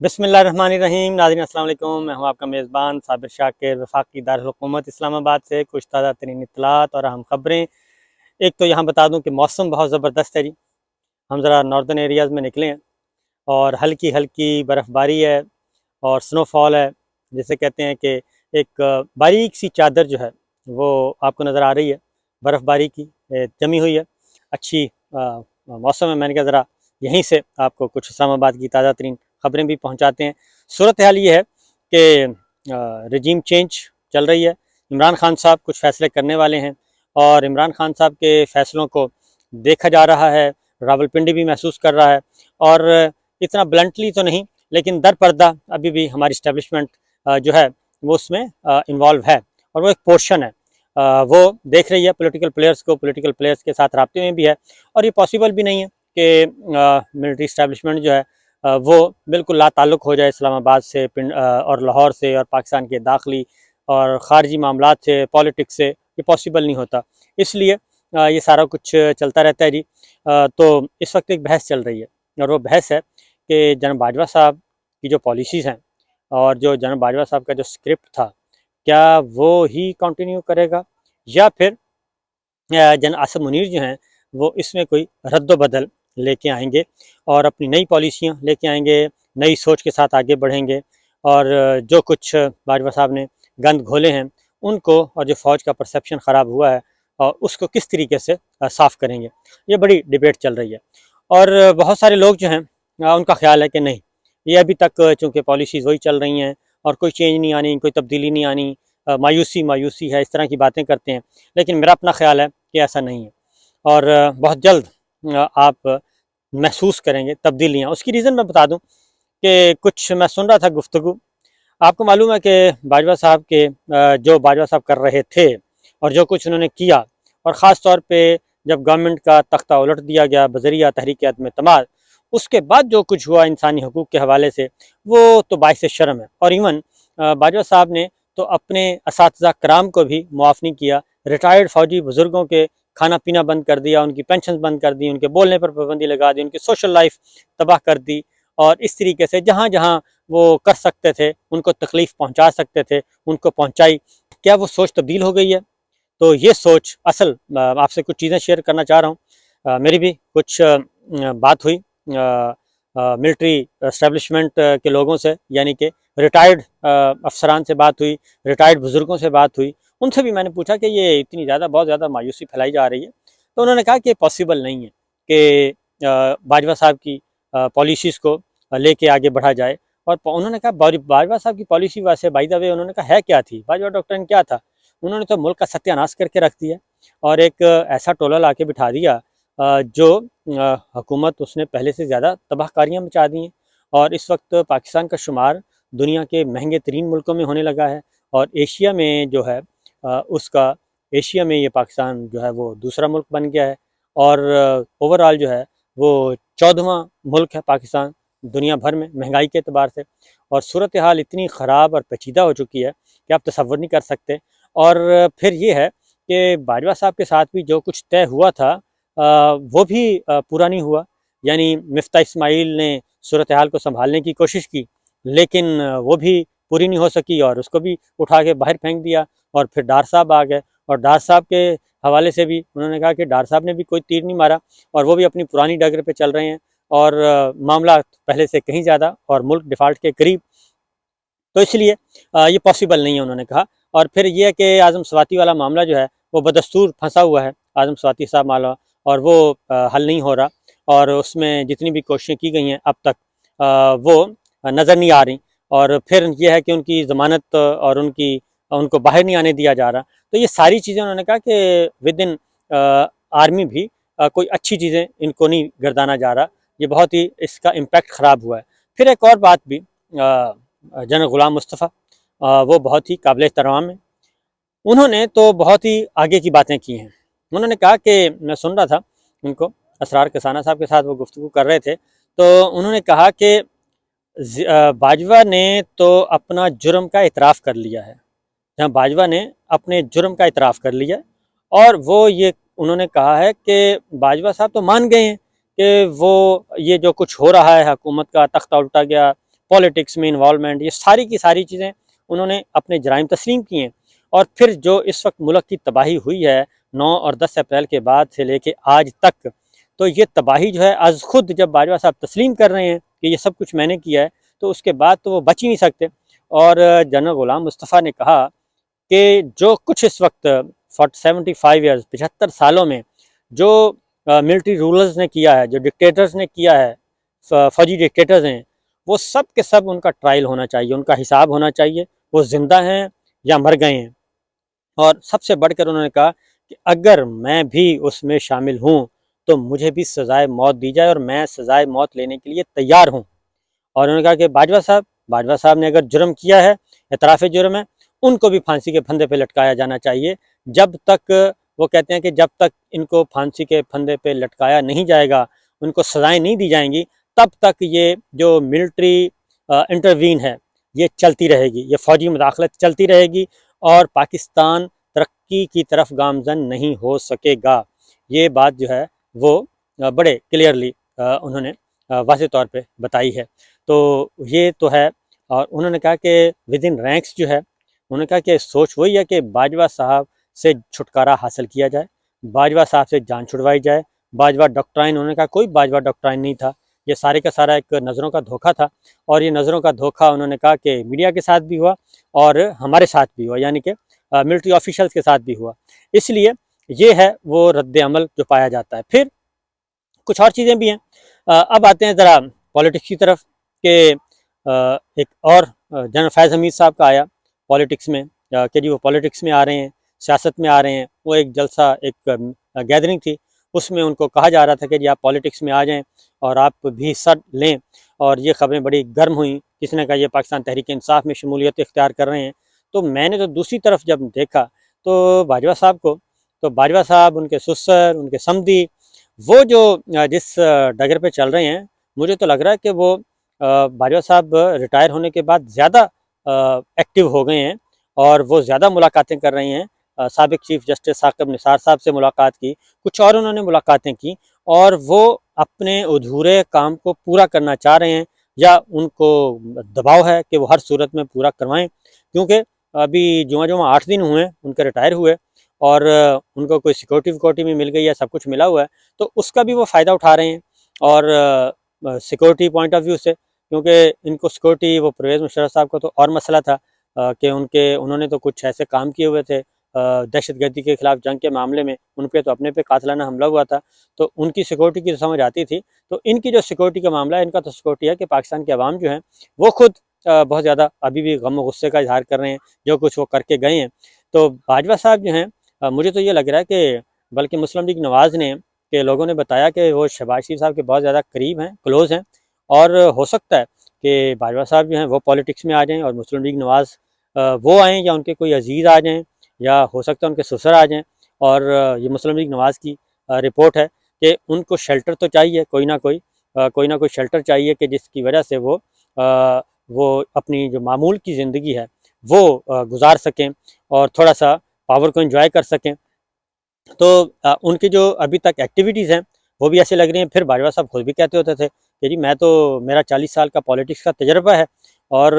बिस्मिल्लाहिर्रहमानिर्रहीम। नाज़रीन अस्सलाम वालेकुम। मैं हूं आपका मेज़बान साबिर शाकिर, वफाकी दारुल हुकूमत इस्लामाबाद से कुछ ताज़ा तरीन इत्तलात और अहम ख़बरें। एक तो यहाँ बता दूं कि मौसम बहुत ज़बरदस्त है जी। हम ज़रा नॉर्दर्न एरियाज़ में निकले हैं और हल्की हल्की बर्फ़बारी है और स्नोफॉल है, जिसे कहते हैं कि एक बारीक सी चादर जो है वो आपको नज़र आ रही है, बर्फ़बारी की जमी हुई है। अच्छी मौसम है। मैंने कहा ज़रा यहीं से आपको कुछ इस्लामाबाद की ताज़ा तरीन ख़बरें भी पहुँचाते हैं। सूरत हाल ये है कि रजीम चेंज चल रही है। इमरान खान साहब कुछ फ़ैसले करने वाले हैं और इमरान खान साहब के फ़ैसलों को देखा जा रहा है, रावलपिंडी भी महसूस कर रहा है। और इतना ब्लंटली तो नहीं, लेकिन दर पर्दा अभी भी हमारी इस्टेब्लिशमेंट जो है वो उसमें इन्वॉल्व है और वो एक पोर्शन है। वो देख रही है पॉलिटिकल प्लेयर्स को, पॉलिटिकल प्लेयर्स के साथ राब्ते में भी है। और ये पॉसिबल भी नहीं है कि मिलिट्री इस्टेब्लिशमेंट जो है वो बिल्कुल लाताल्लुक़ हो जाए इस्लामाबाद से, और लाहौर से और पाकिस्तान के दाखिली और ख़ारजी मामलात से, पॉलिटिक्स से। ये पॉसिबल नहीं होता। इसलिए ये सारा कुछ चलता रहता है जी। तो इस वक्त एक बहस चल रही है और वो बहस है कि जनाब बाजवा साहब की जो पॉलिसीज़ हैं और जो जनाब बाजवा साहब का जो स्क्रिप्ट था, क्या वो ही कंटिन्यू करेगा या फिर जन आसिम मुनीर जो हैं वो इसमें कोई रद्द-बदल लेके आएंगे और अपनी नई पॉलिसियाँ लेके आएंगे, नई सोच के साथ आगे बढ़ेंगे और जो कुछ बाजवा साहब ने गंद घोले हैं उनको और जो फ़ौज का परसेप्शन ख़राब हुआ है और उसको किस तरीके से साफ़ करेंगे। ये बड़ी डिबेट चल रही है और बहुत सारे लोग जो हैं उनका ख्याल है कि नहीं, ये अभी तक चूँकि पॉलिसीज़ वही चल रही हैं और कोई चेंज नहीं आनी, कोई तब्दीली नहीं आनी, मायूसी मायूसी है, इस तरह की बातें करते हैं। लेकिन मेरा अपना ख्याल है कि ऐसा नहीं है और बहुत जल्द आप महसूस करेंगे तब्दीलियाँ। उसकी रीज़न मैं बता दूं कि कुछ मैं सुन रहा था गुफ्तगू। आपको मालूम है कि बाजवा साहब के जो बाजवा साहब कर रहे थे और जो कुछ उन्होंने किया, और ख़ास तौर पे जब गवर्नमेंट का तख्ता उलट दिया गया बज़रिया तहरीक अदम एतमाद, उसके बाद जो कुछ हुआ इंसानी हकूक़ के हवाले से, वो तो बाइस शर्म है। और इवन बाजवा साहब ने तो अपने असातिज़ा कराम को भी मुआफ़ नहीं किया। रिटायर्ड फ़ौजी बुज़ुर्गों के खाना पीना बंद कर दिया, उनकी पेंशन बंद कर दी, उनके बोलने पर पाबंदी लगा दी, उनकी सोशल लाइफ तबाह कर दी। और इस तरीके से जहाँ जहाँ वो कर सकते थे, उनको तकलीफ़ पहुँचा सकते थे, उनको पहुँचाई। क्या वो सोच तब्दील हो गई है? तो ये सोच असल आपसे कुछ चीज़ें शेयर करना चाह रहा हूँ। मेरी भी कुछ बात हुई मिलिट्री इस्टेब्लिशमेंट के लोगों से, यानी कि रिटायर्ड अफसरान से बात हुई, रिटायर्ड बुज़ुर्गों से बात हुई। उनसे भी मैंने पूछा कि ये इतनी ज़्यादा, बहुत ज़्यादा मायूसी फैलाई जा रही है। तो उन्होंने कहा कि पॉसिबल नहीं है कि बाजवा साहब की पॉलिसीज़ को लेके आगे बढ़ा जाए। और उन्होंने कहा बाजवा साहब की पॉलिसी वैसे बाय द वे उन्होंने कहा है क्या थी, बाजवा डॉक्ट्रिन क्या था? उन्होंने तो मुल्क का सत्यानाश करके रख दिया और एक ऐसा टोला ला के बिठा दिया जो हुकूमत उसने पहले से ज़्यादा तबाहकारियाँ मचा दी हैं। और इस वक्त पाकिस्तान का शुमार दुनिया के महंगे तरीन मुल्कों में होने लगा है और एशिया में जो है उसका एशिया में ये पाकिस्तान जो है वो दूसरा मुल्क बन गया है। और ओवरऑल जो है वो 14वां मुल्क है पाकिस्तान दुनिया भर में महंगाई के अतबार से। और सूरत हाल इतनी ख़राब और पेचीदा हो चुकी है कि आप तसव्वुर नहीं कर सकते। और फिर ये है कि बाजवा साहब के साथ भी जो कुछ तय हुआ था वो भी पूरा नहीं हुआ। यानी मिफ्ता इस्माइल ने सूरत हाल को संभालने की कोशिश की, लेकिन वो भी पूरी नहीं हो सकी और उसको भी उठा के बाहर फेंक दिया। और फिर डार साहब आ गए और डार साहब के हवाले से भी उन्होंने कहा कि डार साहब ने भी कोई तीर नहीं मारा और वो भी अपनी पुरानी डगर पे चल रहे हैं और मामला पहले से कहीं ज़्यादा और मुल्क डिफ़ाल्ट के करीब। तो इसलिए ये पॉसिबल नहीं है उन्होंने कहा। और फिर ये है कि आज़म स्वाति वाला मामला जो है वो बदस्तूर फंसा हुआ है, आज़म स्वाति साहब मामला, और वो हल नहीं हो रहा। और उसमें जितनी भी कोशिशें की गई हैं अब तक वो नज़र नहीं आ रही। और फिर ये है कि उनकी ज़मानत और उनको बाहर नहीं आने दिया जा रहा। तो ये सारी चीज़ें उन्होंने कहा कि विद इन आर्मी भी कोई अच्छी चीज़ें इनको नहीं गर्दाना जा रहा। ये बहुत ही इसका इम्पैक्ट ख़राब हुआ है। फिर एक और बात भी, जनरल ग़ुलाम मुस्तफ़ा वो बहुत ही काबिल एहतराम है। उन्होंने तो बहुत ही आगे की बातें की हैं। उन्होंने कहा कि मैं सुन रहा था उनको, असरार कसाना साहब के साथ वो गुफ्तगू कर रहे थे, तो उन्होंने कहा कि बाजवा ने तो अपना जुर्म का इतराफ़ कर लिया है। जहाँ बाजवा ने अपने जुर्म का इतराफ़ कर लिया और वो ये उन्होंने कहा है कि बाजवा साहब तो मान गए हैं कि वो ये जो कुछ हो रहा है, हुकूमत का तख्ता उल्टा गया, पॉलिटिक्स में इन्वॉल्वमेंट, ये सारी की सारी चीज़ें उन्होंने अपने जराइम तस्लीम किए हैं। और फिर जो इस वक्त मुल्क की तबाही हुई है 9 और 10 अप्रैल के बाद से लेके आज तक, तो ये तबाही जो है आज खुद जब बाजवा साहब तस्लीम कर रहे हैं कि ये सब कुछ मैंने किया है, तो उसके बाद तो वो बच ही नहीं सकते। और जनरल गुलाम मुस्तफ़ा ने कहा कि जो कुछ इस वक्त 75 ईयर्स 75 सालों में जो मिलिट्री रूलर्स ने किया है, जो डिक्टेटर्स ने किया है, फौजी डिक्टेटर्स हैं, वो सब के सब उनका ट्रायल होना चाहिए, उनका हिसाब होना चाहिए, वो जिंदा हैं या मर गए हैं। और सबसे बढ़कर उन्होंने कहा कि अगर मैं भी उसमें शामिल हूँ तो मुझे भी सजाए मौत दी जाए और मैं सजाए मौत लेने के लिए तैयार हूँ। और उन्होंने कहा कि बाजवा साहब ने अगर जुर्म किया है, एतराफ़ जुर्म है, उनको भी फांसी के फंदे पे लटकाया जाना चाहिए। जब तक वो कहते हैं कि जब तक इनको फांसी के फंदे पे लटकाया नहीं जाएगा, उनको सज़ाएँ नहीं दी जाएंगी, तब तक ये जो मिलिट्री इंटरवीन है ये चलती रहेगी, ये फ़ौजी मुदाखलत चलती रहेगी और पाकिस्तान तरक्की की तरफ गामजन नहीं हो सकेगा। ये बात जो है वो बड़े क्लियरली उन्होंने वाज़ेह तौर पे बताई है। तो ये तो है। और उन्होंने कहा कि विद इन रैंक्स जो है, उन्होंने कहा कि सोच वही है कि बाजवा साहब से छुटकारा हासिल किया जाए, बाजवा साहब से जान छुड़वाई जाए। बाजवा डॉक्ट्राइन, उन्होंने कहा कोई बाजवा डॉक्ट्राइन नहीं था, ये सारे का सारा एक नज़रों का धोखा था। और ये नज़रों का धोखा उन्होंने कहा कि मीडिया के साथ भी हुआ और हमारे साथ भी हुआ, यानी कि मिलिट्री ऑफिशियल्स के साथ भी हुआ। इसलिए ये है वो रद्द अमल जो पाया जाता है। फिर कुछ और चीज़ें भी हैं। अब आते हैं ज़रा पॉलिटिक्स की तरफ कि एक और जनरल फैज़ हमीद साहब का आया पॉलिटिक्स में कि जी वो पॉलिटिक्स में आ रहे हैं, सियासत में आ रहे हैं। वो एक जलसा, एक गैदरिंग थी, उसमें उनको कहा जा रहा था कि जी आप पॉलिटिक्स में आ जाएं और आप भी हिस्सा लें। और ये खबरें बड़ी गर्म हुई, किसी ने कहा ये पाकिस्तान तहरीक इंसाफ में शमूलियत इख्तियार कर रहे हैं। तो मैंने तो दूसरी तरफ जब देखा तो बाजवा साहब को, तो बाजवा साहब, उनके सुसर, उनके समधी, वो जो जिस डगर पे चल रहे हैं, मुझे तो लग रहा है कि वो बाजवा साहब रिटायर होने के बाद ज़्यादा एक्टिव हो गए हैं और वो ज़्यादा मुलाकातें कर रहे हैं। साबिक चीफ जस्टिस साकिब निसार साहब से मुलाकात की, कुछ और उन्होंने मुलाकातें की और वो अपने अधूरे काम को पूरा करना चाह रहे हैं या उनको दबाव है कि वो हर सूरत में पूरा करवाएं। क्योंकि अभी जुमा 8 दिन हुए उनके रिटायर हुए और उनको कोई सिक्योरिटी विक्योरिटी में मिल गई है, सब कुछ मिला हुआ है, तो उसका भी वो फ़ायदा उठा रहे हैं। और सिक्योरिटी पॉइंट ऑफ व्यू से, क्योंकि इनको सिक्योरिटी, वो परवेज़ मुशर्रफ साहब का तो और मसला था कि उन्होंने तो कुछ ऐसे काम किए हुए थे दहशतगर्दी के ख़िलाफ़ जंग के मामले में, उन पे तो अपने पे कातिलाना हमला हुआ था, तो उनकी सिक्योरिटी की तो समझ आती थी। तो इनकी जो सिक्योरिटी का मामला है, इनका तो सिक्योरिटी है कि पाकिस्तान के अवाम जो हैं वो खुद बहुत ज़्यादा अभी भी गम और गुस्से का इजहार कर रहे हैं, जो कुछ वो करके गए हैं। तो बाजवा साहब जो हैं, मुझे तो ये लग रहा है कि बल्कि मुस्लिम लीग नवाज़ ने, के लोगों ने बताया कि वो शहबाज शरीफ साहब के बहुत ज़्यादा करीब हैं, क्लोज़ हैं और हो सकता है कि बाजवा साहब जो हैं वो पॉलिटिक्स में आ जाएं और मुस्लिम लीग नवाज़ वो आएँ या उनके कोई अजीज़ आ जाएं या हो सकता है उनके ससुर आ जाएं। और ये मुस्लिम लीग नवाज़ की रिपोर्ट है कि उनको शेल्टर तो चाहिए, कोई ना कोई शेल्टर चाहिए कि जिसकी वजह से वो अपनी जो मामूल की ज़िंदगी है वो गुजार सकें और थोड़ा सा पावर को एंजॉय कर सकें। तो उनकी जो अभी तक एक्टिविटीज़ हैं वो भी ऐसे लग रही हैं। फिर बाजवा साहब खुद भी कहते होते थे कि जी मेरा 40 साल का पॉलिटिक्स का तजर्बा है और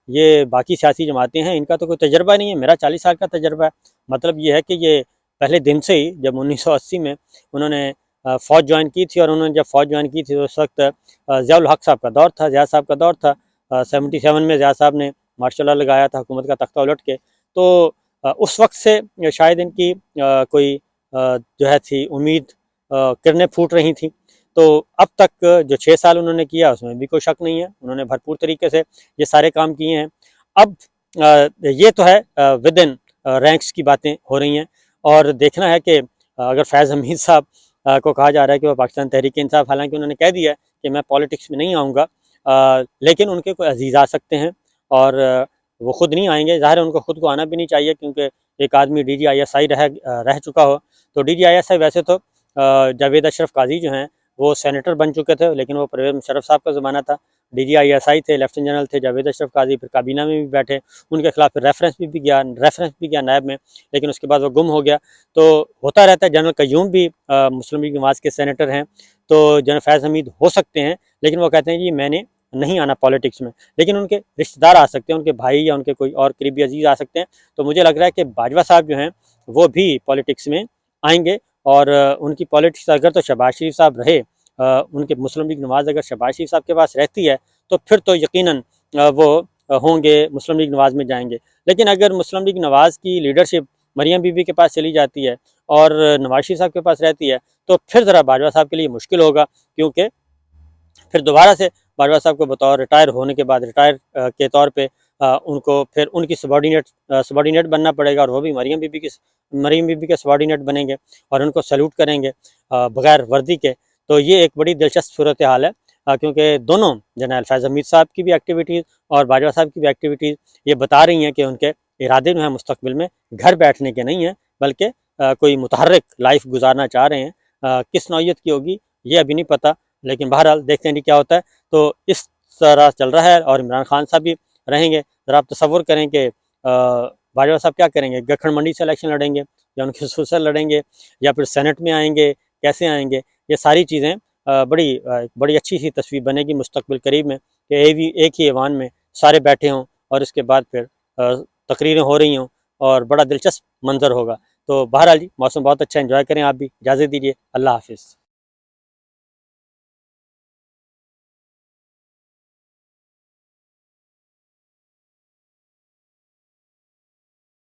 ये बाकी सियासी जमातें हैं, इनका तो कोई तजर्बा नहीं है, मेरा 40 साल का तजर्बा है। मतलब ये है कि ये पहले दिन से ही, जब 1980 में उन्होंने फ़ौज ज्वाइन की थी और उन्होंने जब फ़ौज ज्वाइन की थी तो उस वक्त ज़ियाउल हक साहब का दौर था, ज़िया साहब का दौर था। 77 में ज़िया साहब ने मार्शल लॉ लगाया था हुकूमत का तख्ता उलट के। तो उस वक्त से शायद इनकी कोई जो है थी उम्मीद, किरणें फूट रही थी। तो अब तक जो 6 साल उन्होंने किया उसमें भी कोई शक नहीं है, उन्होंने भरपूर तरीके से ये सारे काम किए हैं। अब ये तो है विद इन रैंक्स की बातें हो रही हैं और देखना है कि अगर फैज़ हमीद साहब को कहा जा रहा है कि वो पाकिस्तान तहरीक इंसाफ, हालांकि उन्होंने कह दिया है कि मैं पॉलिटिक्स में नहीं आऊँगा, लेकिन उनके कोई अजीज़ आ सकते हैं और वो खुद नहीं आएंगे। ज़ाहिर है उनको खुद को आना भी नहीं चाहिए, क्योंकि एक आदमी DGISI रह चुका हो। तो DGISI वैसे तो जावेद अशरफ काजी जो हैं वो सेनेटर बन चुके थे, लेकिन वो परवेज़ मुशर्रफ साहब का ज़माना था। DGISI थे, लेफ्टिनेंट जनरल थे जावेद अशरफ काजी, फिर काबीना में भी बैठे, उनके खिलाफ फिर रेफरेंस भी गया नायब में, लेकिन उसके बाद वो गुम हो गया। तो होता रहता है। जनरल कयूम भी मुस्लिम लीग नवाज़ के सेनेटर हैं, तो जनरल फैज़ हमीद हो सकते हैं, लेकिन वो कहते हैं जी मैंने नहीं आना पॉलिटिक्स में, लेकिन उनके रिश्तेदार आ सकते हैं, उनके भाई या उनके कोई और करीबी अजीज आ सकते हैं। तो मुझे लग रहा है कि बाजवा साहब जो हैं वो भी पॉलिटिक्स में आएंगे, और उनकी पॉलिटिक्स अगर तो शहबाज शरीफ साहब रहे, उनके मुस्लिम लीग नवाज़ अगर शहबाज शरीफ साहब के पास रहती है तो फिर तो यकीनन वो होंगे, मुस्लिम लीग नवाज़ में जाएंगे। लेकिन अगर मुस्लिम लीग नवाज़ की लीडरशिप मरियम बीबी के पास चली जाती है और नवाज शरीफ साहब के पास रहती है, तो फिर ज़रा बाजवा साहब के लिए मुश्किल होगा, क्योंकि फिर दोबारा से बाजवा साहब को बतौर रिटायर होने के बाद रिटायर के तौर पे उनको फिर उनकी सबॉर्डिनेट बनना पड़ेगा, और वो भी मरियम बीबी के सबॉर्डिनेट बनेंगे और उनको सैल्यूट करेंगे बगैर वर्दी के। तो ये एक बड़ी दिलचस्प सूरत हाल है, क्योंकि दोनों जनरल फैज़ हमीद साहब की भी एक्टिविटीज़ और बाजवा साहब की भी एक्टिविटीज़ ये बता रही हैं कि उनके इरादे जो हैं मुस्तकबिल में घर बैठने के नहीं हैं, बल्कि कोई मुतहर्रिक लाइफ गुजारना चाह रहे हैं। किस नौइयत की होगी ये अभी नहीं पता, लेकिन बहरहाल देखते हैं कि क्या होता है। तो इस तरह चल रहा है, और इमरान खान साहब भी रहेंगे। ज़रा आप तसव्वुर करें कि बाजवा साहब क्या करेंगे, गठन मंडी से इलेक्शन लड़ेंगे या उनके सुसर लड़ेंगे या फिर सेनेट में आएंगे, कैसे आएंगे? ये सारी चीज़ें बड़ी अच्छी सी तस्वीर बनेगी मुस्तकबिल करीब में कि एक ही ऐवान में सारे बैठे हों और इसके बाद फिर तकरीरें हो रही हों और बड़ा दिलचस्प मंजर होगा। तो बहरहाल जी, मौसम बहुत अच्छा, एंजॉय करें, आप भी इजाज़त दीजिए। अल्लाह हाफिज़।